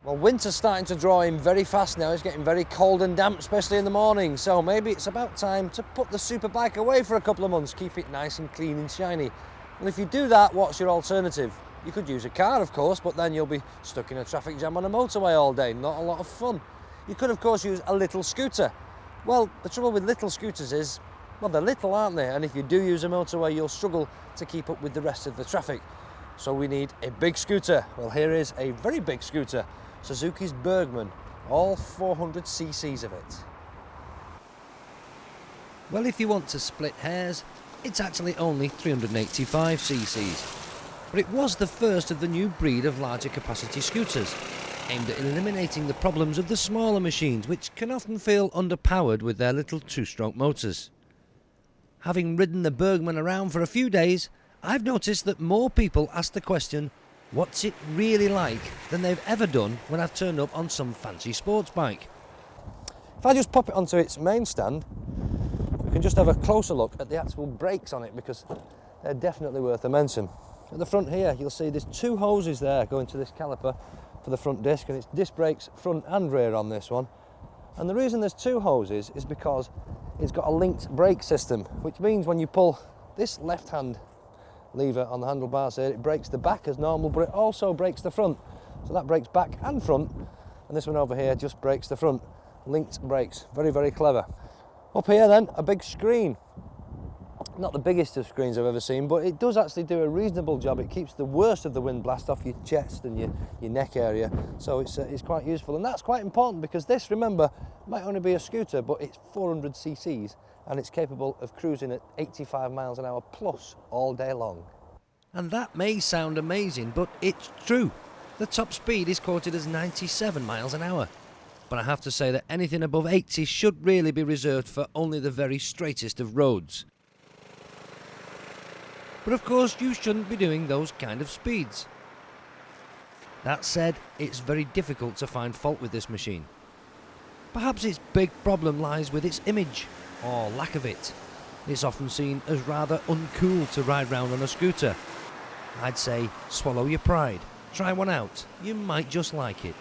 Well, winter's starting to draw in very fast now. It's getting very cold and damp, especially in the morning. So maybe it's about time to put the superbike away for a couple of months, keep it nice and clean and shiny. And if you do that, what's your alternative? You could use a car, of course, but then you'll be stuck in a traffic jam on a motorway all day. Not a lot of fun. You could, of course, use a little scooter. Well, the trouble with little scooters is, well, they're little, aren't they? And if you do use a motorway, you'll struggle to keep up with the rest of the traffic. So we need a big scooter. Well, here is a very big scooter. Suzuki's Bergman, all 400 cc's of it. Well, if you want to split hairs, it's actually only 385 cc's. But it was the first of the new breed of larger capacity scooters, aimed at eliminating the problems of the smaller machines, which can often feel underpowered with their little two-stroke motors. Having ridden the Bergman around for a few days, I've noticed that more people ask the question, what's it really like, than they've ever done when I've turned up on some fancy sports bike. If I just pop it onto its main stand, we can just have a closer look at the actual brakes on it, because they're definitely worth a mention. At the front here, you'll see there's two hoses there going to this caliper for the front disc, and it's disc brakes front and rear on this one. And the reason there's two hoses is because it's got a linked brake system, which means when you pull this left-hand lever on the handlebars here, it brakes the back as normal, but it also brakes the front. So that brakes back and front, and this one over here just brakes the front. Linked brakes, very, very clever. Up here then, a big screen. Not the biggest of screens I've ever seen, but it does actually do a reasonable job. It keeps the worst of the wind blast off your chest and your neck area, so it's quite useful. And that's quite important, because this, remember, might only be a scooter, but it's 400 cc's and it's capable of cruising at 85 miles an hour plus all day long. And that may sound amazing, but it's true. The top speed is quoted as 97 miles an hour. But I have to say that anything above 80 should really be reserved for only the very straightest of roads. But of course, you shouldn't be doing those kind of speeds. That said, it's very difficult to find fault with this machine. Perhaps its big problem lies with its image, or lack of it. It's often seen as rather uncool to ride round on a scooter. I'd say swallow your pride, try one out, you might just like it.